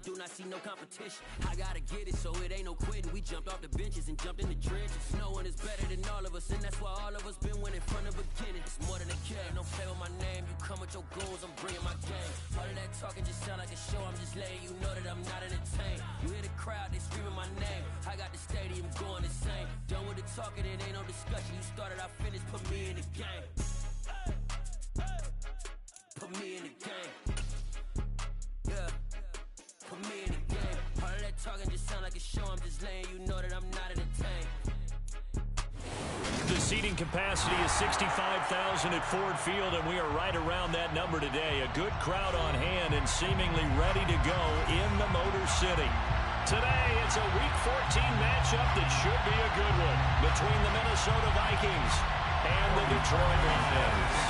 do not see no competition. I gotta get it, so it ain't no quitting. We jumped off the benches and jumped in the trenches. No one is better than all of us, and that's why all of us been winning from the beginning. It's more than a game, don't play with my name. You come with your goals, I'm bringing my game. All of that talking just sound like a show, I'm just letting you know that I'm not entertained. You hear the crowd, they screaming my name. I got the stadium going insane. Done with the talking, it ain't no discussion. You started, I finished, put me in the game. Put me in the game. Yeah. Put me in the game. All of that talking just sound like a show, I'm just letting you know that I'm not entertained. The seating capacity is 65,000 at Ford Field, and we are right around that number today. A good crowd on hand and seemingly ready to go in the Motor City. Today, it's a Week 14 matchup that should be a good one between the Minnesota Vikings and the Detroit Lions.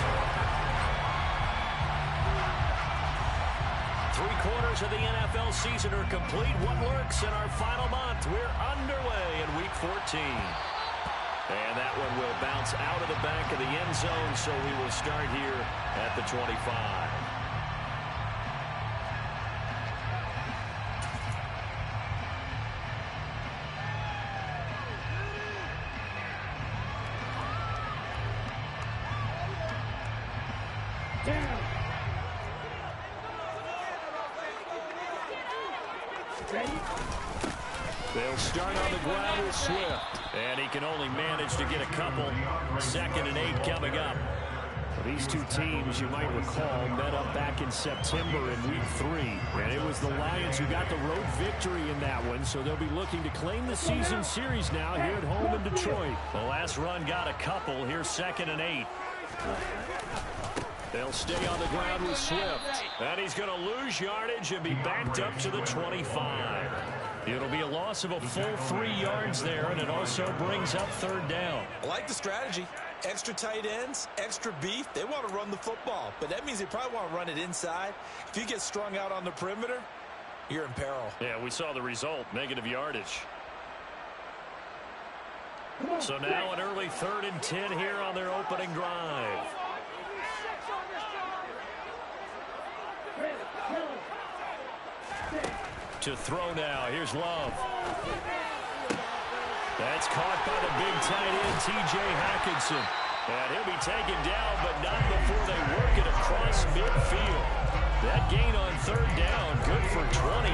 3/4 of the NFL season are complete. What lurks in our final month? We're underway in Week 14. And that one will bounce out of the back of the end zone, so we will start here at the 25. They'll start on the ground with Swift, and he can only manage to get a couple. 2nd and 8 coming up. These two teams, you might recall, met up back in September in Week 3, and it was the Lions who got the road victory in that one, so they'll be looking to claim the season series now here at home in Detroit. The last run got a couple. Here's 2nd and 8. They'll stay on the ground with Swift, and he's going to lose yardage and be backed up to the 25. It'll be a loss of a full 3 yards there, and it also brings up 3rd down. I like the strategy. Extra tight ends, extra beef. They want to run the football, but that means they probably want to run it inside. If you get strung out on the perimeter, you're in peril. Yeah, we saw the result, negative yardage. So now an early 3rd and 10 here on their opening drive. To throw now. Here's Love. That's caught by the big tight end, T.J. Hockenson. And he'll be taken down, but not before they work it across midfield. That gain on 3rd down, good for 28.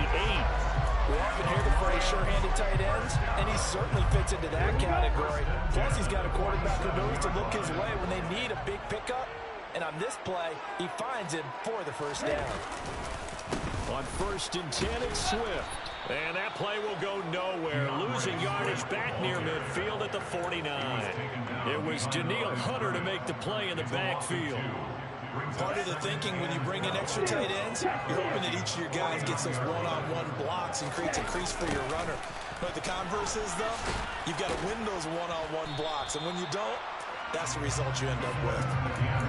We often hear the phrase sure-handed tight ends, and he certainly fits into that category. Plus, he's got a quarterback who knows to look his way when they need a big pickup. And on this play, he finds him for the 1st down. On 1st and 10, it's Swift. And that play will go nowhere. Losing yardage back near midfield at the 49. It was Danielle Hunter to make the play in the backfield. Part of the thinking when you bring in extra tight ends, you're hoping that each of your guys gets those one-on-one blocks and creates a crease for your runner. But the converse is, though, you've got to win those one-on-one blocks. And when you don't, that's the result you end up with.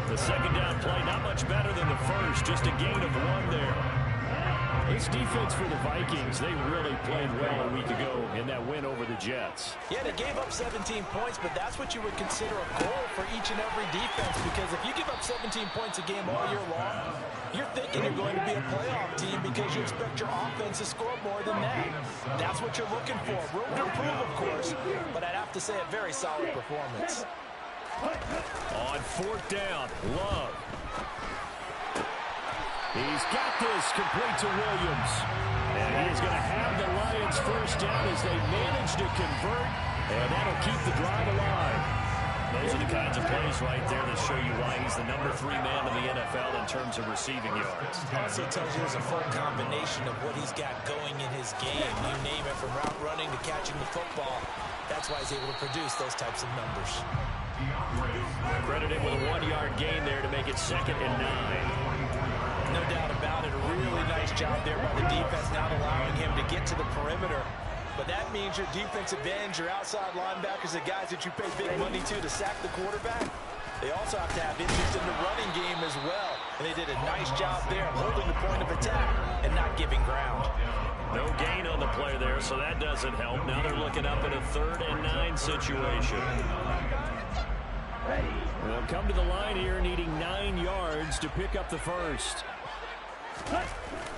The 2nd down play, not much better than the first. Just a gain of 1 there. This defense for the Vikings, they really played well a week ago in that win over the Jets. Yeah, they gave up 17 points, but that's what you would consider a goal for each and every defense, because if you give up 17 points a game all year long, you're thinking you're going to be a playoff team because you expect your offense to score more than that. That's what you're looking for. Room to improve, of course, but I'd have to say a very solid performance. On 4th down, Love. He's got this complete to Williams. And he's going to have the Lions 1st down as they manage to convert. And that'll keep the drive alive. Those are the kinds of plays right there that show you why he's the number 3 man in the NFL in terms of receiving yards. Also tells you there's a full combination of what he's got going in his game. You name it, from route running to catching the football. That's why he's able to produce those types of numbers. Credited with a 1-yard gain there to make it 2nd and 9. No doubt about it. A really nice job there by the defense, not allowing him to get to the perimeter. But that means your defensive ends, your outside linebackers, the guys that you pay big money to sack the quarterback, they also have to have interest in the running game as well. And they did a nice job there holding the point of attack and not giving ground. No gain on the play there, so that doesn't help. Now they're looking up in a 3rd and 9 situation. They'll come to the line here needing 9 yards to pick up the 1st.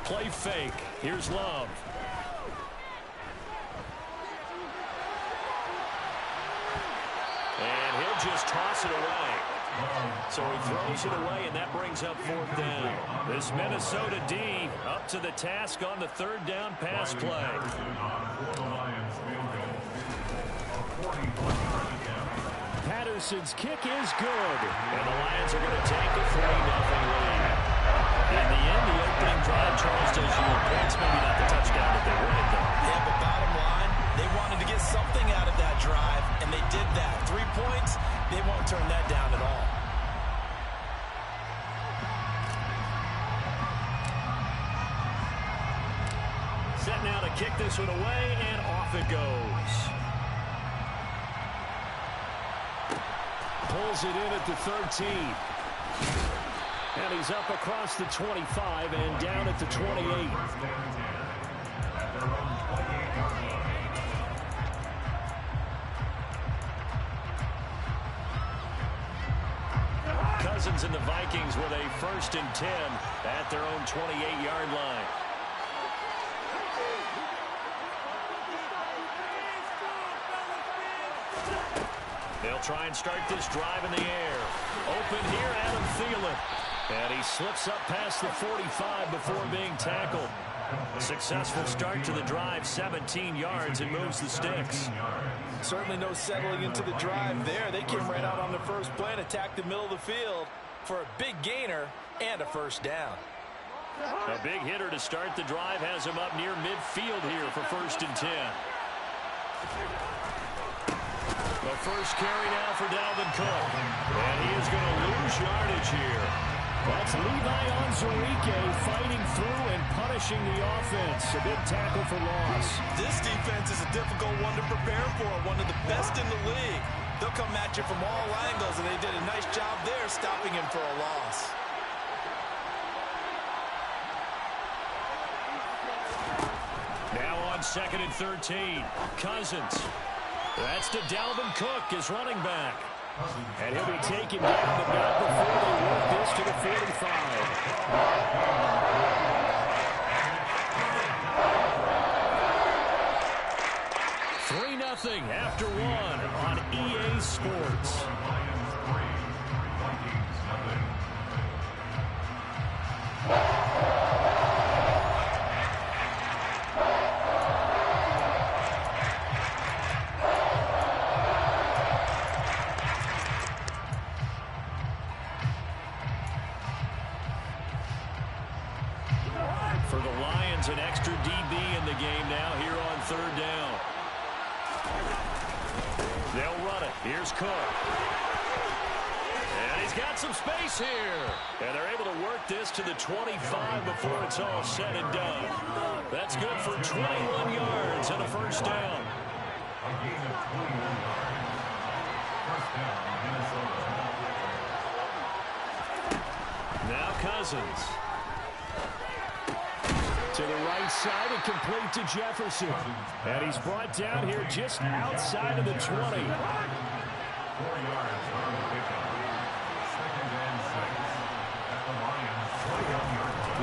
play fake. Here's Love. And he'll just toss it away. So he throws it away, and that brings up 4th down. This Minnesota D up to the task on the 3rd down pass play. Patterson's kick is good. And the Lions are going to take a 3-0 lead. In the end, the opening drive, Charles, does yield points. Maybe not the touchdown that they wanted, though. Yeah, but bottom line, they wanted to get something out of that drive, and they did that. 3 points, they won't turn that down at all. Set now to kick this one away, and off it goes. Pulls it in at the 13. And he's up across the 25 and down at the 28. Cousins and the Vikings with a 1st and 10 at their own 28-yard line. They'll try and start this drive in the air. Open here, Adam Thielen. And he slips up past the 45 before being tackled. A successful start to the drive, 17 yards, and moves the sticks. Certainly no settling into the drive there. They came right out on the first play and attacked the middle of the field for a big gainer and a 1st down. A big hitter to start the drive has him up near midfield here for 1st and 10. The first carry now for Dalvin Cook. And he is going to lose yardage here. That's Levi Onwuzurike fighting through and punishing the offense. A big tackle for loss. This defense is a difficult one to prepare for. One of the best in the league. They'll come at you from all angles, and they did a nice job there stopping him for a loss. Now on 2nd and 13. Cousins. That's to Dalvin Cook, his running back. And he'll be taken down about before they work this to the 45. 3-0 after 1 on EA Sports. For the Lions, an extra DB in the game now here on 3rd down. They'll run it. Here's Cook. And he's got some space here. And they're able to work this to the 25 before it's all said and done. That's good for 21 yards and a 1st down. Now Cousins. To the right side and complete to Jefferson. And he's brought down here just outside of the 20.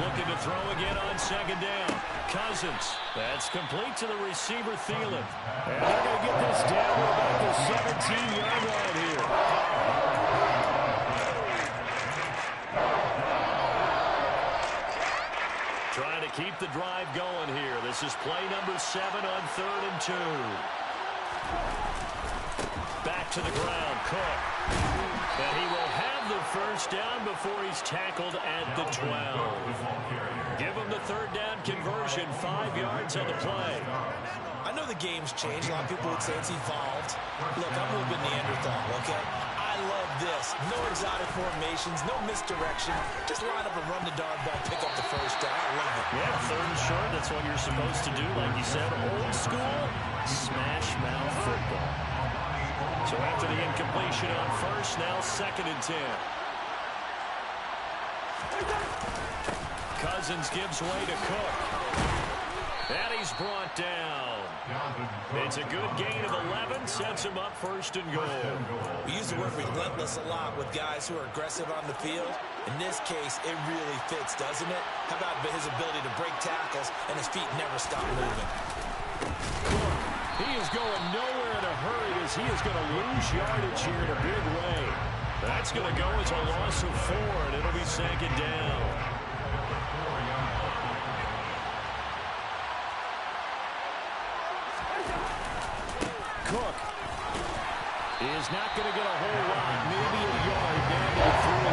Looking to throw again on 2nd down. Cousins. That's complete to the receiver, Thielen. And they're going to get this down to about the 17-yard line here. Trying to keep the drive going here. This is play number 7 on 3rd and 2. Back to the ground, Cook. And he will have the 1st down before he's tackled at the 12. Give him the 3rd down conversion, 5 yards on the play. I know the game's changed. A lot of people would say it's evolved. Look, I'm a little bit Neanderthal, okay? I love this. No exotic formations, no misdirection. Just line up and run the dog ball, pick up the 1st down. I love it. Yeah, 3rd and short, that's what you're supposed to do. Like you said, old school, smash mouth football. So after the incompletion on 1st, now 2nd and 10. Cousins gives way to Cook. And he's brought down. It's a good gain of 11, sets him up first and goal. We use the word relentless a lot with guys who are aggressive on the field. In this case, it really fits, doesn't it? How about his ability to break tackles and his feet never stop moving? He is going nowhere in a hurry as he is going to lose yardage here in a big way. That's going to go as a loss of 4, and it'll be second down. Cook is not going to get a whole lot, maybe a yard down to the 3.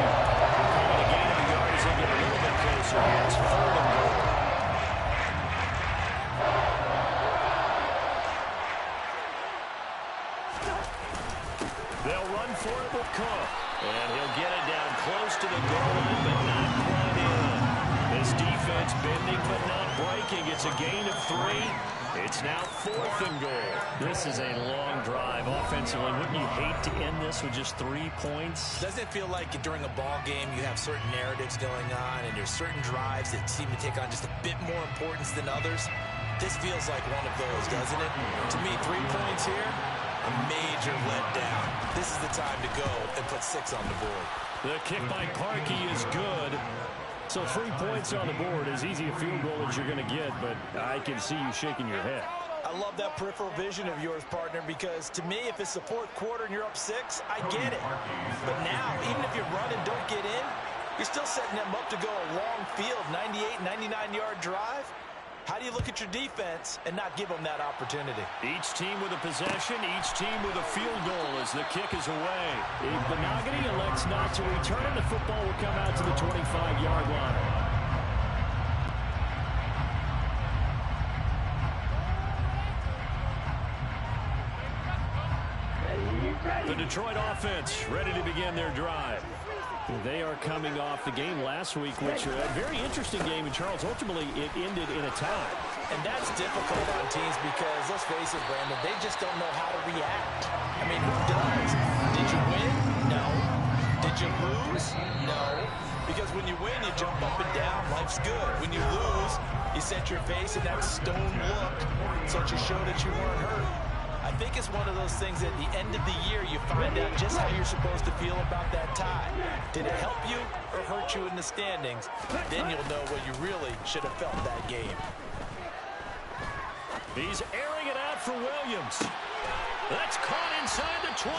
Calling a gain of a yard as they get a little bit closer. It's 3rd and goal. They'll run for it with Cook. And he'll get it down close to the goal line, but not quite in. This defense bending but not breaking. It's a gain of 3. It's now 4th and goal. This is a long drive offensively. Wouldn't you hate to end this with just 3 points? Doesn't it feel like during a ball game you have certain narratives going on and there's certain drives that seem to take on just a bit more importance than others? This feels like one of those, doesn't it? To me, 3 points here, a major letdown. This is the time to go and put 6 on the board. The kick by Parkey is good. So 3 points on the board, as easy a field goal as you're going to get, but I can see you shaking your head. I love that peripheral vision of yours, partner, because to me, if it's the 4th quarter and you're up 6, I get it. But now, even if you run and don't get in, you're still setting them up to go a long field, 98, 99-yard drive. How do you look at your defense and not give them that opportunity? Each team with a possession, each team with a field goal as the kick is away. If Benogany elects not to return, the football will come out to the 25-yard line. The Detroit offense ready to begin their drive. They are coming off the game last week, which was a very interesting game in Charles. Ultimately, it ended in a tie. And that's difficult on teams because, let's face it, Brandon, they just don't know how to react. I mean, who does? Did you win? No. Did you lose? No. Because when you win, you jump up and down. Life's good. When you lose, you set your face in that stone look so that you show that you weren't hurt. I think it's one of those things at the end of the year you find out just how you're supposed to feel about that tie. Did it help you or hurt you in the standings? Then you'll know what you really should have felt that game. He's airing it out for Williams. That's caught inside the 20.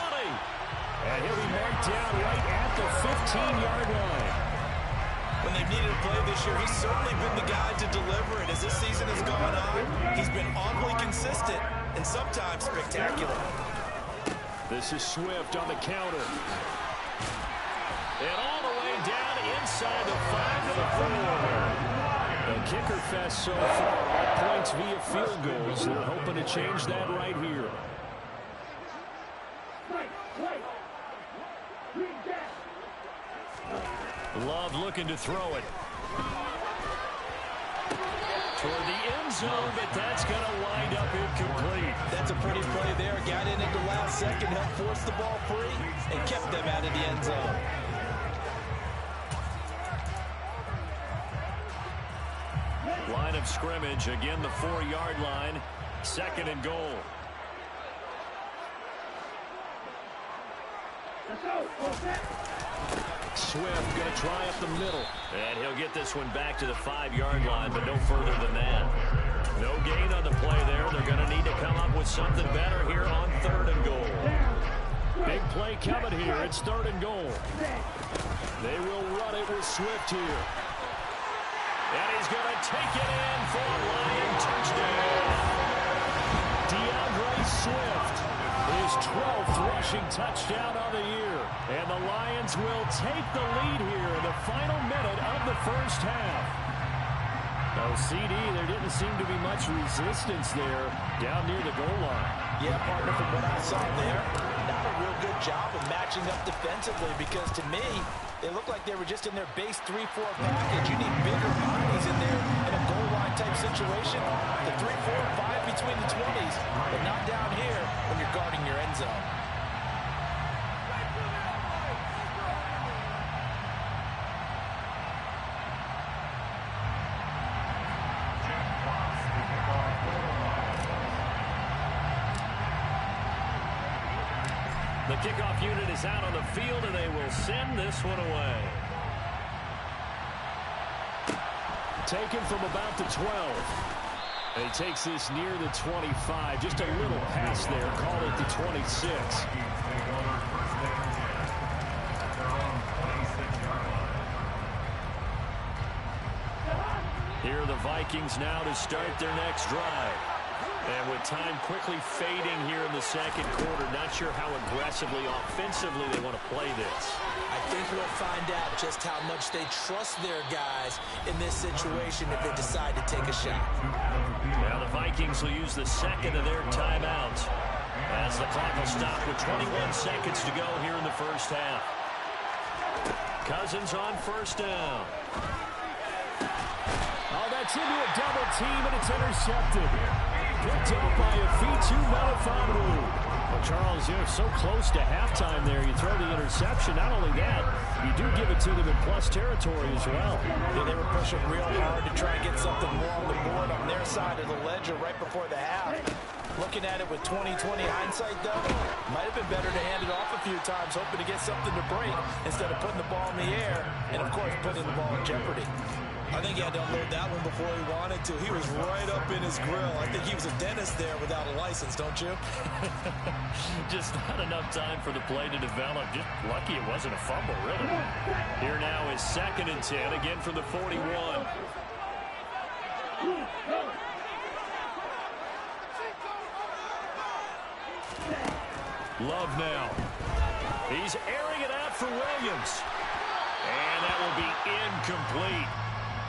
And he'll be marked down right at the 15-yard line. When they've needed a play this year, he's certainly been the guy to deliver it. As this season has gone on, he's been oddly consistent and sometimes spectacular. This is Swift on the counter. And all the way down inside the 5 to the 4. The kicker fest so far, all points via field goals. They're hoping to change that right here. Love looking to throw it. Toward the end zone, but that's going to wind up incomplete. That's a pretty play there. Got in at the last second, helped force the ball free, and kept them out of the end zone. Line of scrimmage, again the 4-yard line. 2nd and goal. Swift going to try up the middle. And he'll get this one back to the 5-yard line, but no further than that. No gain on the play there. They're going to need to come up with something better here on 3rd and goal. Big play coming here. It's 3rd and goal. They will run it with Swift here. And he's going to take it in for a Lion touchdown. DeAndre Swift, his 12th rushing touchdown of the year. And the Lions will take the lead here in the final minute of the first half. No CD, there didn't seem to be much resistance there down near the goal line. Yeah, partner, from what I saw there, not a real good job of matching up defensively because to me, they looked like they were just in their base 3-4 package. You need bigger bodies in there in a goal line type situation. The 3, 4, and 5 between the 20s, but not down here when you're guarding your end zone. The kickoff unit is out on the field, and they will send this one away. Taken from about the 12. And he takes this near the 25. Just a little pass there. Call it the 26. Here are the Vikings now to start their next drive. And with time quickly fading here in the second quarter, not sure how aggressively, offensively they want to play this. I think we'll find out just how much they trust their guys in this situation if they decide to take a shot. Now the Vikings will use the second of their timeouts as the clock will stop with 21 seconds to go here in the first half. Cousins on first down. Oh, that's into a double team, and it's intercepted. Picked up by a Fitu Melifonwu. Well, Charles, you're so close to halftime there. You throw the interception. Not only that, you do give it to them in plus territory as well. Yeah, they were pushing real hard to try and get something more on the board on their side of the ledger right before the half. Looking at it with 20/20 hindsight, though, might have been better to hand it off a few times, hoping to get something to break instead of putting the ball in the air and, of course, putting the ball in jeopardy. I think he had to unload that one before he wanted to. He was right up in his grill. I think he was a dentist there without a license, don't you? Just not enough time for the play to develop. Just lucky it wasn't a fumble, really. Here now is 2nd and 10, again from the 41. Love now. He's airing it out for Williams. And that will be incomplete.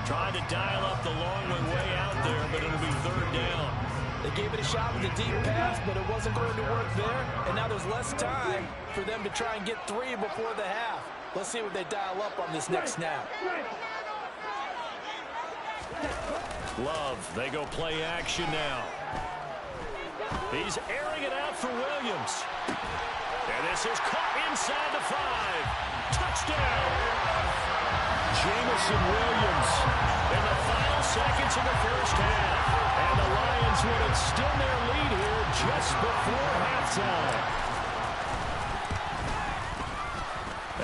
Trying to dial up the long way out there, but it'll be 3rd down. They gave it a shot with a deep pass, but it wasn't going to work there. And now there's less time for them to try and get 3 before the half. Let's see what they dial up on this next snap. Love, they go play action now. He's airing it out for Williams. And this is caught inside the 5. Touchdown! Jamison Williams in the final seconds of the first half. And the Lions would extend their lead here just before halftime.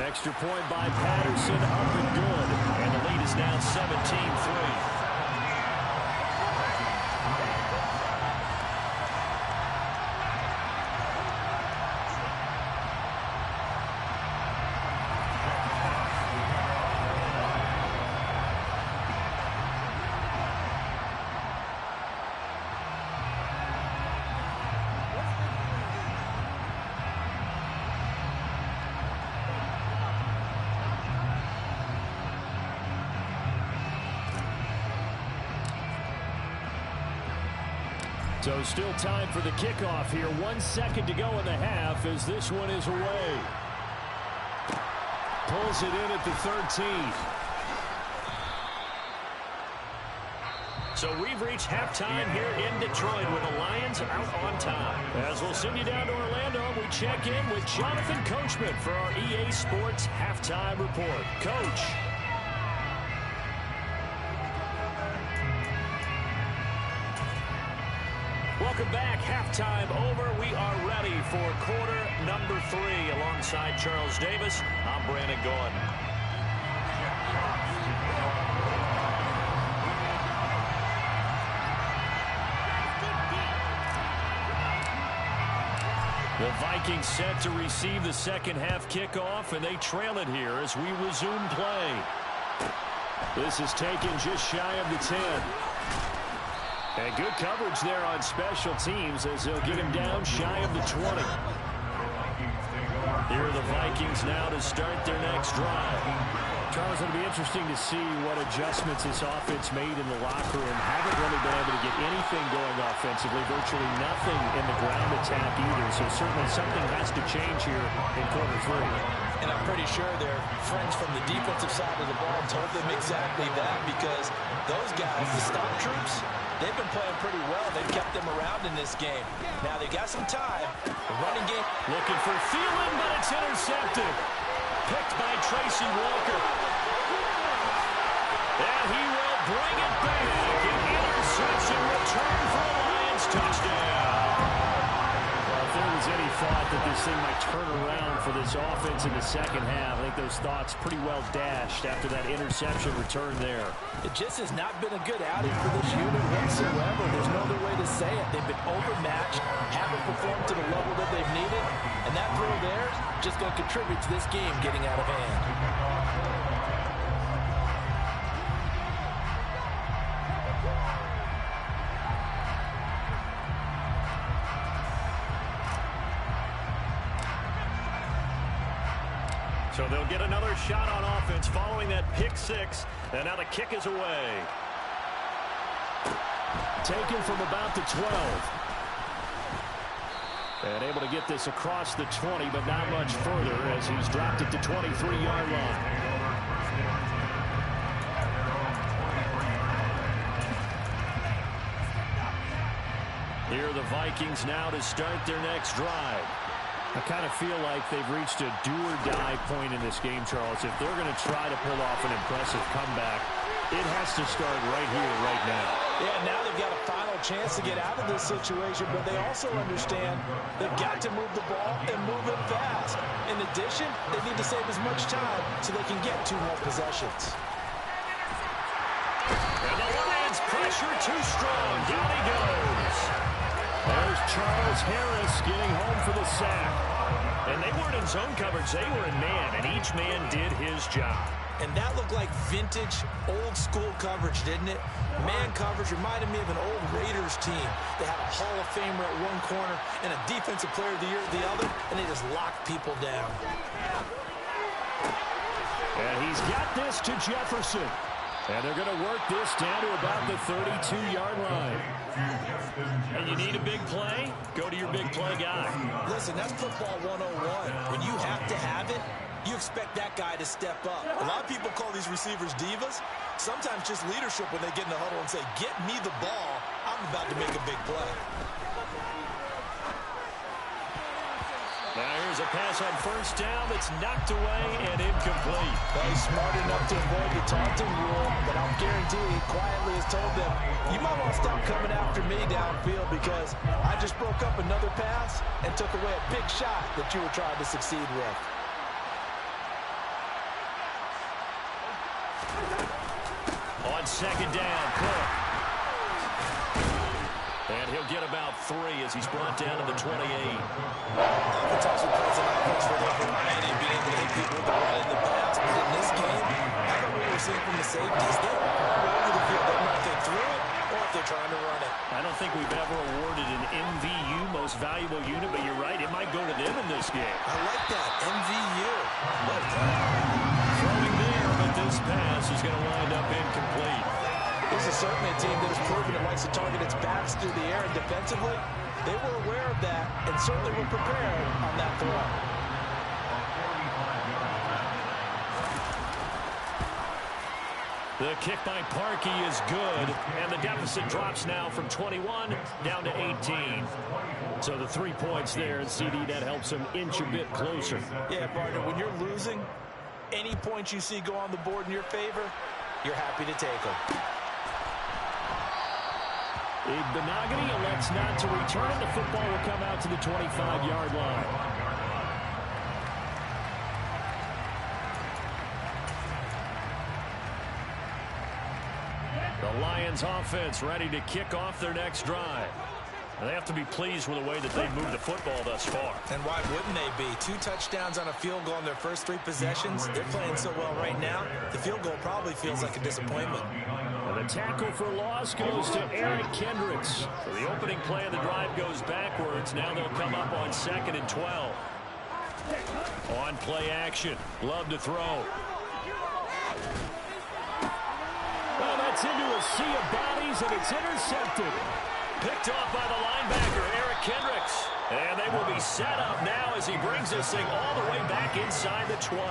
Extra point by Patterson, up and good. And the lead is now 17-3. So still time for the kickoff here. 1 second to go in the half as this one is away. Pulls it in at the 13. So we've reached halftime here in Detroit with the Lions out on top. As we'll send you down to Orlando, we check in with Jonathan Coachman for our EA Sports Halftime Report. Coach. Welcome back. Halftime over. We are ready for quarter number 3. Alongside Charles Davis, I'm Brandon Gordon. The Vikings set to receive the second half kickoff, and they trail it here as we resume play. This is taken just shy of the 10. And good coverage there on special teams as they'll get him down shy of the 20. Here are the Vikings now to start their next drive. Charles, it'll be interesting to see what adjustments this offense made in the locker room. Haven't really been able to get anything going offensively, virtually nothing in the ground attack either. So certainly something has to change here in quarter 3. And I'm pretty sure their friends from the defensive side of the ball told them exactly that, because those guys, the stop troops, they've been playing pretty well. They've kept them around in this game. Now they got some time. The running game. Looking for Thielen, but it's intercepted. Picked by Tracy Walker. And he will bring it back. An interception return for a Lions touchdown. Well, if there was any thought that this this thing might turn around for this offense in the second half. I think those thoughts pretty well dashed after that interception return there. It just has not been a good outing for this unit whatsoever. There's no other way to say it. They've been overmatched, haven't performed to the level that they've needed, and that throw there is just going to contribute to this game getting out of hand. So they'll get another shot on offense following that pick six. And now the kick is away. Taken from about the 12. And able to get this across the 20, but not much further as he's dropped it to 23-yard line. Here are the Vikings now to start their next drive. I kind of feel like they've reached a do-or-die point in this game, Charles. If they're going to try to pull off an impressive comeback, it has to start right here, right now. Yeah, now they've got a final chance to get out of this situation, but they also understand they've got to move the ball and move it fast. In addition, they need to save as much time so they can get 2 more possessions. And the Lions pressure too strong. Down he goes. There's Charles Harris getting home for the sack. And they weren't in zone coverage. They were in man, and each man did his job. And that looked like vintage, old-school coverage, didn't it? Man coverage reminded me of an old Raiders team. They had a Hall of Famer at one corner and a Defensive Player of the Year at the other, and they just locked people down. And he's got this to Jefferson. And they're going to work this down to about the 32-yard line. And you need a big play? Go to your big play guy. Listen, that's football 101. When you have to have it, you expect that guy to step up. A lot of people call these receivers divas. Sometimes just leadership when they get in the huddle and say, get me the ball. I'm about to make a big play. Now here's a pass on first down that's knocked away and incomplete. Well, he's smart enough to avoid the taunting rule, but I'll guarantee he quietly has told them, you might want to stop coming after me downfield because I just broke up another pass and took away a big shot that you were trying to succeed with. On second down, Cook. And he'll get about 3 as he's brought down to the 28. Offense also plays an offense for their variety, being able to hit people with the run in the pass. But in this game, I don't know what we're seeing from the safeties. They're all over the field. They don't know if they threw it or if they're trying to run it. I don't think we've ever awarded an MVU, most valuable unit, but you're right, it might go to them in this game. I like that, MVU. Love that. Throwing there, but this pass is going to wind up incomplete. This is certainly a team that has proven it likes to target its backs through the air, and defensively, they were aware of that and certainly were prepared on that throw. The kick by Parkey is good, and the deficit drops now from 21 down to 18. So the 3 points there, and CD, that helps them inch a bit closer. Yeah, partner, when you're losing, any points you see go on the board in your favor, you're happy to take them. Benogany elects not to return it. The football will come out to the 25-yard line. The Lions offense ready to kick off their next drive. They have to be pleased with the way that they've moved the football thus far. And why wouldn't they be? 2 touchdowns on a field goal in their first 3 possessions. They're playing so well right now, the field goal probably feels like a disappointment. And the tackle for loss goes to Eric Kendricks. So the opening play of the drive goes backwards. Now they'll come up on 2nd and 12. On play action. Love to throw. Well, that's into a sea of bodies, and it's intercepted. Picked off by the linebacker, Eric Kendricks. And they will be set up now as he brings this thing all the way back inside the 20.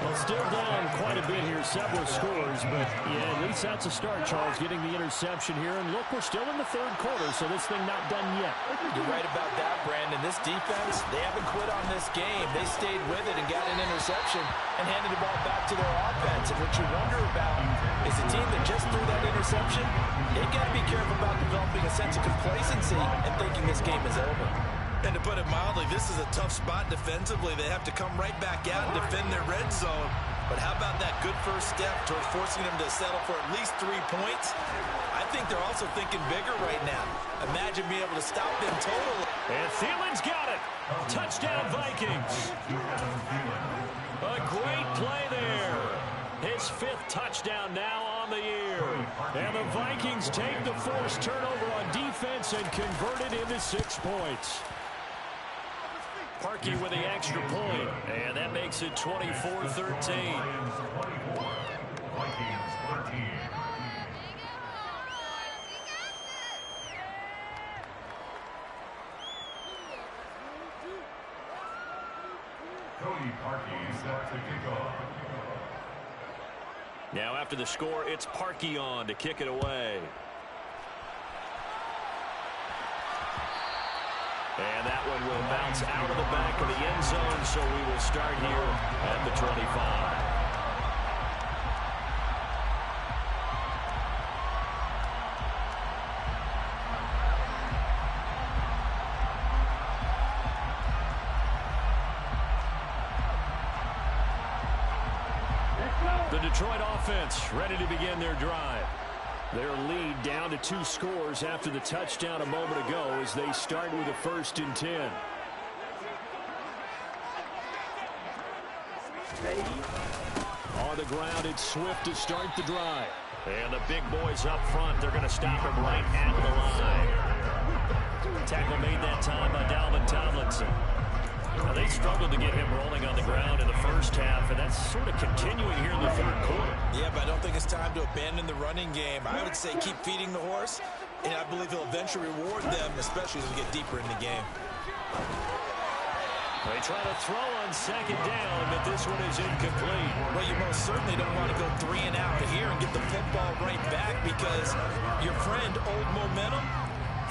Well, still down quite a bit here, several scores, but yeah, at least that's a start, Charles, getting the interception here. And look, we're still in the 3rd quarter, so this thing not done yet. You're right about that, Brandon. This defense, they haven't quit on this game. They stayed with it and got an interception and handed the ball back to their offense. And what you wonder about is the team that just threw that interception, they got to be careful about developing a sense of complacency and thinking this game is over. And to put it mildly, this is a tough spot defensively. They have to come right back out and defend their red zone. But how about that good first step towards forcing them to settle for at least 3 points? I think they're also thinking bigger right now. Imagine being able to stop them totally. And Thielen's got it. Touchdown, Vikings. A great play there. His 5th touchdown now on the year. And the Vikings take the forced turnover on defense and convert it into 6 points. Parkey with the extra point, and that makes it 24-13. Now after the score, it's Parkey on to kick it away. And that one will bounce out of the back of the end zone, so we will start here at the 25. The Detroit offense ready to begin their drive. Their lead down to 2 scores after the touchdown a moment ago as they start with a 1st and 10. On the ground, it's Swift to start the drive. And the big boys up front, they're going to stop him right at the line. Tackle made that time by Dalvin Tomlinson. Now, they struggled to get him rolling on the ground in the first half, and that's sort of continuing here in the 3rd quarter. Yeah, but I don't think it's time to abandon the running game. I would say keep feeding the horse, and I believe he'll eventually reward them, especially as we get deeper in the game. They try to throw on 2nd down, but this one is incomplete. Well, you most certainly don't want to go 3 and out here and get the football right back because your friend, Old Momentum,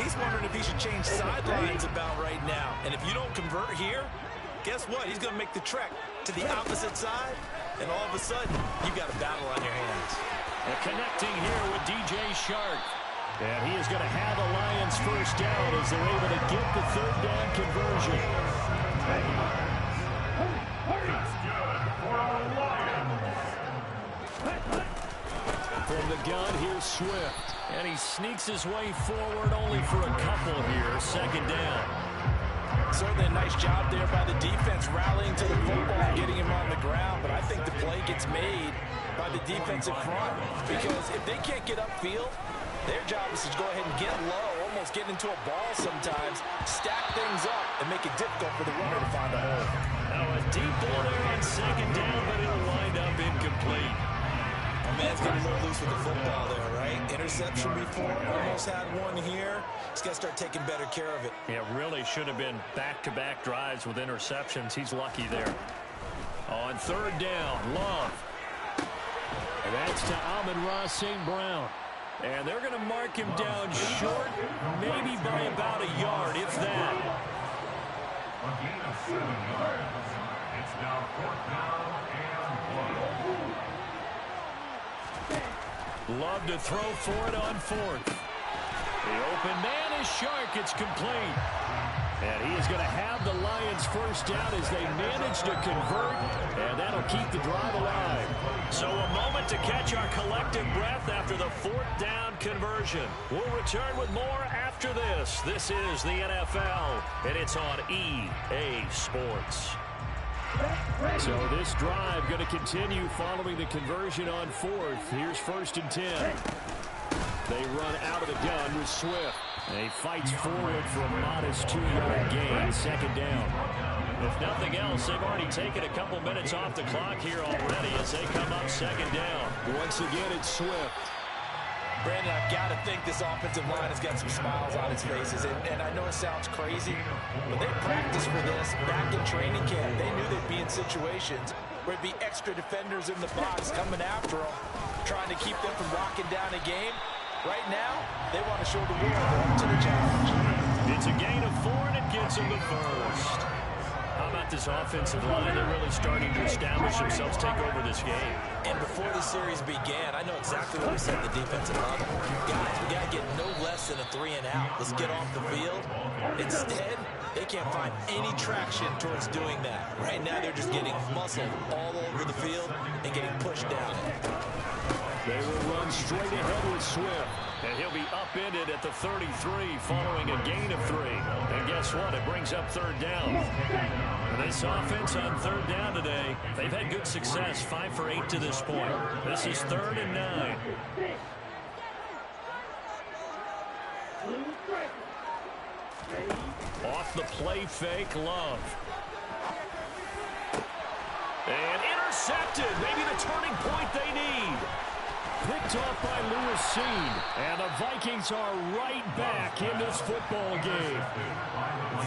he's wondering if he should change sidelines about right now. And if you don't convert here, guess what? He's going to make the trek to the opposite side, and all of a sudden, you've got a battle on your hands. And connecting here with DJ Shark. And he is going to have the Lions first down as they're able to get the 3rd down conversion. From the gun, here's Swift. And he sneaks his way forward only for a couple here. 2nd down. Certainly a nice job there by the defense rallying to the football and getting him on the ground. But I think the play gets made by the defensive front. Because if they can't get upfield, their job is to go ahead and get low, almost get into a ball sometimes, stack things up, and make it difficult for the runner to find a hole. Now a deep ball there on 2nd down, but it'll wind up incomplete. My man's getting a little loose with the football there, right? Interception before, almost had one here. He's got to start taking better care of it. Yeah, really should have been back-to-back drives with interceptions. He's lucky there. On 3rd down, Love. And that's to Amon-Ra St. Brown. And they're going to mark him down short, maybe by about a yard, if that. A gain of 7 yards. It's now 4th down and 1. Love to throw for it on 4th. The open man is Shark. It's complete. And he is going to have the Lions first down as they manage to convert, and that'll keep the drive alive. So a moment to catch our collective breath after the 4th down conversion. We'll return with more after this. This is the NFL, and it's on EA Sports. So this drive going to continue following the conversion on 4th. Here's 1st and 10. They run out of the gun with Swift. And he fights forward for a modest 2-yard gain, 2nd down. If nothing else, they've already taken a couple minutes off the clock here already as they come up 2nd down. Once again, it's Swift. Brandon, I've got to think this offensive line has got some smiles on its faces. And I know it sounds crazy, but they practiced for this back in training camp. They knew they'd be in situations where there'd be extra defenders in the box coming after them, trying to keep them from locking down a game. Right now, they want to show the world they're up to the challenge. It's a gain of 4, and it gets them the first. How about this offensive line? They're really starting to establish themselves, take over this game. And before the series began, I know exactly what we said at the defensive level. Guys, we got to get no less less than a 3 and out. Let's get off the field. Instead, they can't find any traction towards doing that. Right now, they're just getting muscled all over the field and getting pushed down. They will run straight ahead with Swift. And he'll be upended at the 33 following a gain of 3. And guess what? It brings up third down. This offense on third down today, they've had good success, 5 for 8 to this point. This is 3rd and 9. Off the play fake, Love. And intercepted. Maybe the turning point they need. Picked off by Lewis Seen. And the Vikings are right back in this football game.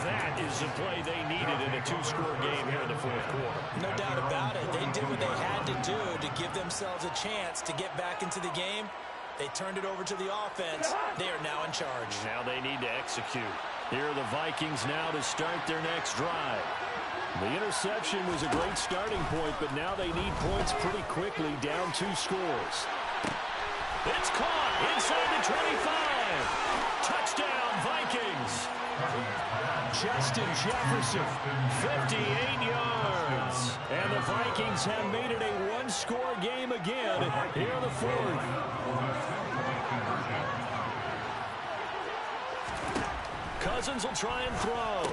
That is the play they needed in a 2-score game here in the 4th quarter. No doubt about it. They did what they had to do to give themselves a chance to get back into the game. They turned it over to the offense. They are now in charge. Now they need to execute. Here are the Vikings now to start their next drive. The interception was a great starting point, but now they need points pretty quickly, down 2 scores. It's caught inside the 25. Touchdown, Vikings. Justin Jefferson, 58 yards. And the Vikings have made it a 1-score game again here in the 4th. Cousins will try and throw.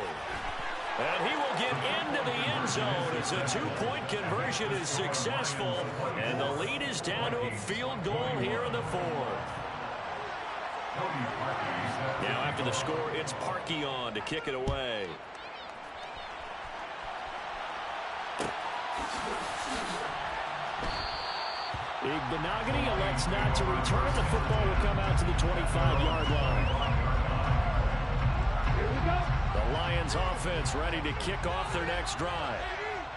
And he will get into the end zone as a 2-point conversion is successful. And the lead is down to a field goal here in the 4th. Now after the score, it's Parkey on to kick it away. Igbenogany elects not to return. The football will come out to the 25-yard line. The Lions offense ready to kick off their next drive.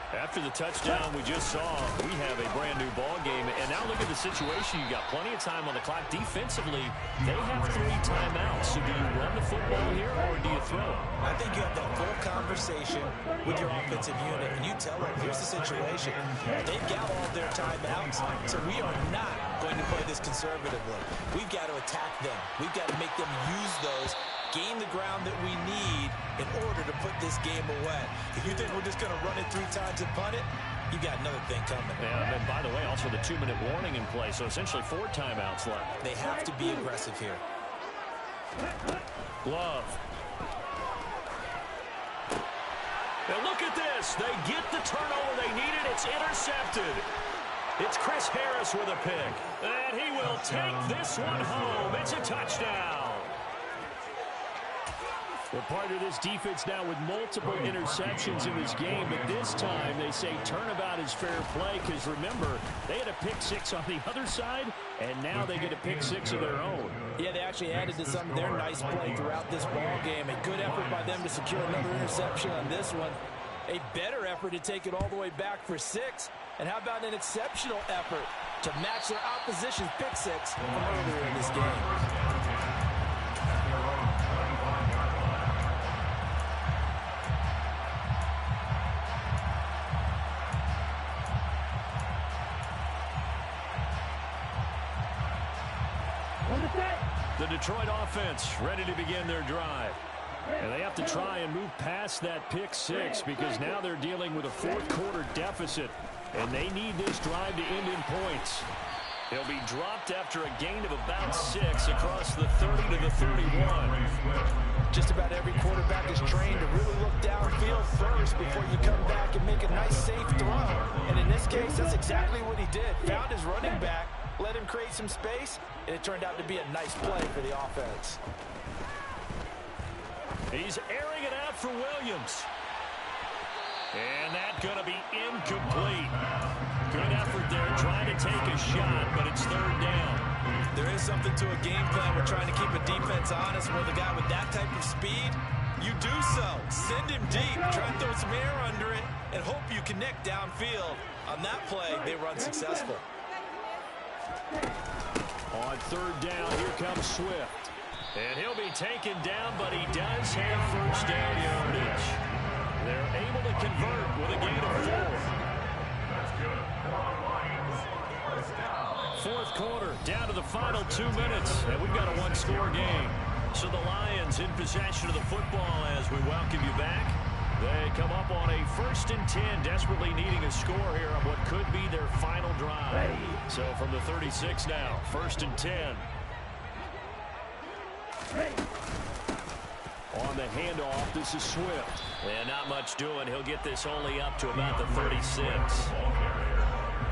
After the touchdown we just saw, we have a brand new ball game. And now look at the situation. You've got plenty of time on the clock. Defensively, they have 3 timeouts. So do you run the football here or do you throw it? I think you have that full conversation with your offensive unit, and you tell them, here's the situation. They've got all their timeouts, so we are not going to play this conservatively. We've got to attack them. We've got to make them use those, gain the ground that we need in order to put this game away. If you think we're just going to run it 3 times and punt it, you got another thing coming. Yeah, and by the way, also the 2-minute warning in play, so essentially 4 timeouts left. They have to be aggressive here. Love. And look at this. They get the turnover they needed. It's intercepted. It's Chris Harris with a pick. And he will take this one home. It's a touchdown. Well, part of this defense now with multiple interceptions in this game, but this time they say turnabout is fair play because, remember, they had a pick 6 on the other side, and now they get a pick 6 of their own. Yeah, they actually added to some of their nice play throughout this ball game. A good effort by them to secure another interception on this one. A better effort to take it all the way back for 6. And how about an exceptional effort to match their opposition's pick 6 from earlier in this game. The Detroit offense ready to begin their drive. And they have to try and move past that pick 6 because now they're dealing with a 4th quarter deficit. And they need this drive to end in points. He'll be dropped after a gain of about 6 across the 30 to the 31. Just about every quarterback is trained to really look downfield first before you come back and make a nice safe throw. And in this case, that's exactly what he did. Found his running back, let him create some space, and it turned out to be a nice play for the offense. He's airing it out for Williams. And that's going to be incomplete. Good effort there, trying to take a shot, but it's 3rd down. There is something to a game plan. We're trying to keep a defense honest. With a guy with that type of speed, you do so. Send him deep, try and throw some air under it, and hope you connect downfield. On that play, they run successful. On 3rd down, here comes Swift. And he'll be taken down, but he does have 1st down yardage. They're able to convert with a gain of 4. 4th quarter, down to the final 2 minutes, and we've got a 1-score game. So the Lions in possession of the football as we welcome you back. They come up on a 1st and 10, desperately needing a score here on what could be their final drive. So from the 36 now, 1st and 10. On the handoff, this is Swift. Yeah, not much doing. He'll get this only up to about the 36.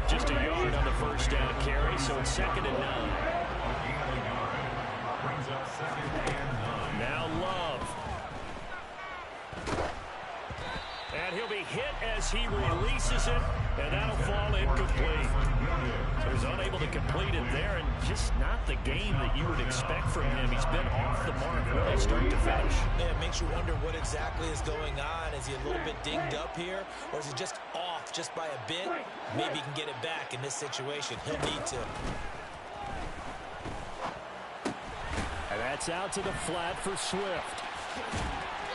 Just a yard on the 1st down carry, so it's 2nd and 9. Now Love. And he'll be hit as he releases it, and that'll fall incomplete. So he's unable to complete it there, and just not the game that you would expect from him. He's been off the mark really start to finish. Yeah, it makes you wonder what exactly is going on. Is he a little bit dinged up here, or is he just off just by a bit? Maybe he can get it back in this situation. He'll need to. And that's out to the flat for Swift.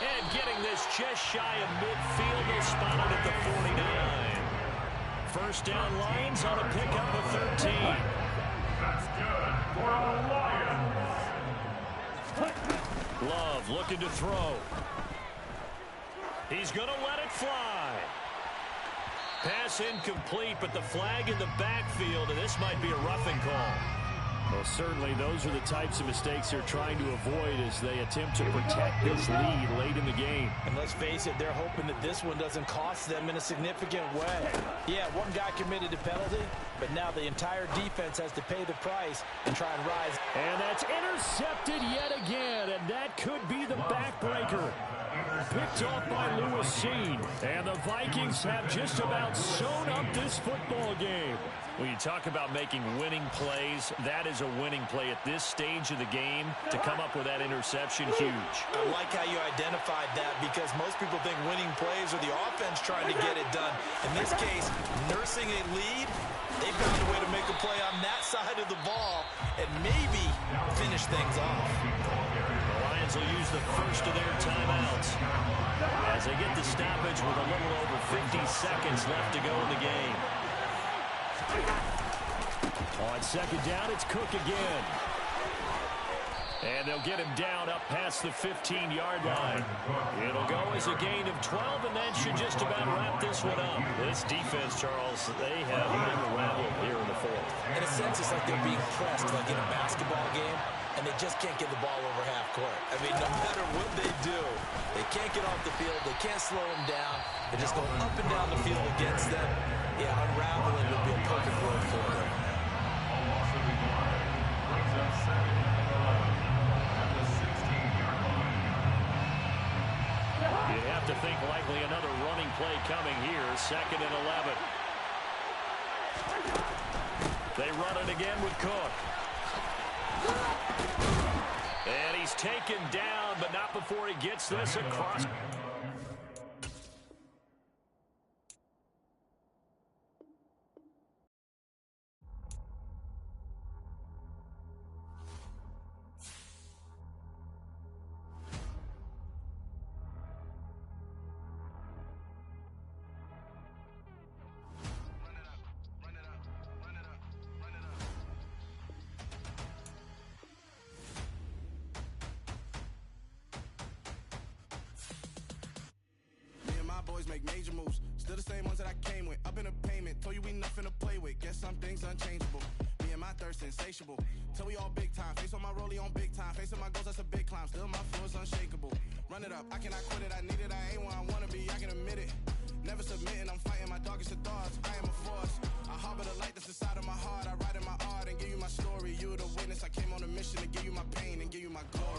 And getting this just shy of midfield, is spotted at the 49. 1st down Lions on a pickup of 13. That's good for the Lions. Love looking to throw. He's going to let it fly. Pass incomplete, but the flag in the backfield, and this might be a roughing call. Well, certainly those are the types of mistakes they're trying to avoid as they attempt to protect this lead late in the game. And let's face it, they're hoping that this one doesn't cost them in a significant way. Yeah, one guy committed a penalty, but now the entire defense has to pay the price and try and rise. And that's intercepted yet again, and that could be the backbreaker. Picked off by Lewis Seen. And the Vikings have just about sewn up this football game. When you talk about making winning plays, that is a winning play at this stage of the game. To come up with that interception, huge. I like how you identified that, because most people think winning plays are the offense trying to get it done. In this case, nursing a lead, they found a way to make a play on that side of the ball and maybe finish things off. The Lions will use the first of their timeouts as they get the stoppage with a little over 50 seconds left to go in the game. On 2nd down, it's Cook again. And they'll get him down up past the 15-yard line. It'll go as a gain of 12, and that should just about wrap this one up. This defense, Charles, they have unraveled here in the 4th. In a sense, it's like they're being pressed like in a basketball game, and they just can't get the ball over half court. I mean, no matter what they do, they can't get off the field. They can't slow them down. They're just going up and down the field against them. Yeah, unraveling would be a perfect word for them. You'd have to think likely another running play coming here. 2nd and 11. They run it again with Cook. And he's taken down, but not before he gets this across. Make major moves, still the same ones that I came with. Up in a payment, told you we nothing to play with. Guess some things unchangeable. Me and my thirst insatiable. Till we all big time. Face on my rollie on big time. Facing my goals, that's a big climb. Still my flow is unshakable. Run it up, I cannot quit it. I need it, I ain't where I wanna be. I can admit it. Never submitting, I'm fighting my darkest of thoughts. I am a force. I harbor the light that's inside of my heart. I write in my art and give you my story. You the witness. I came on a mission to give you my pain and give you my glory.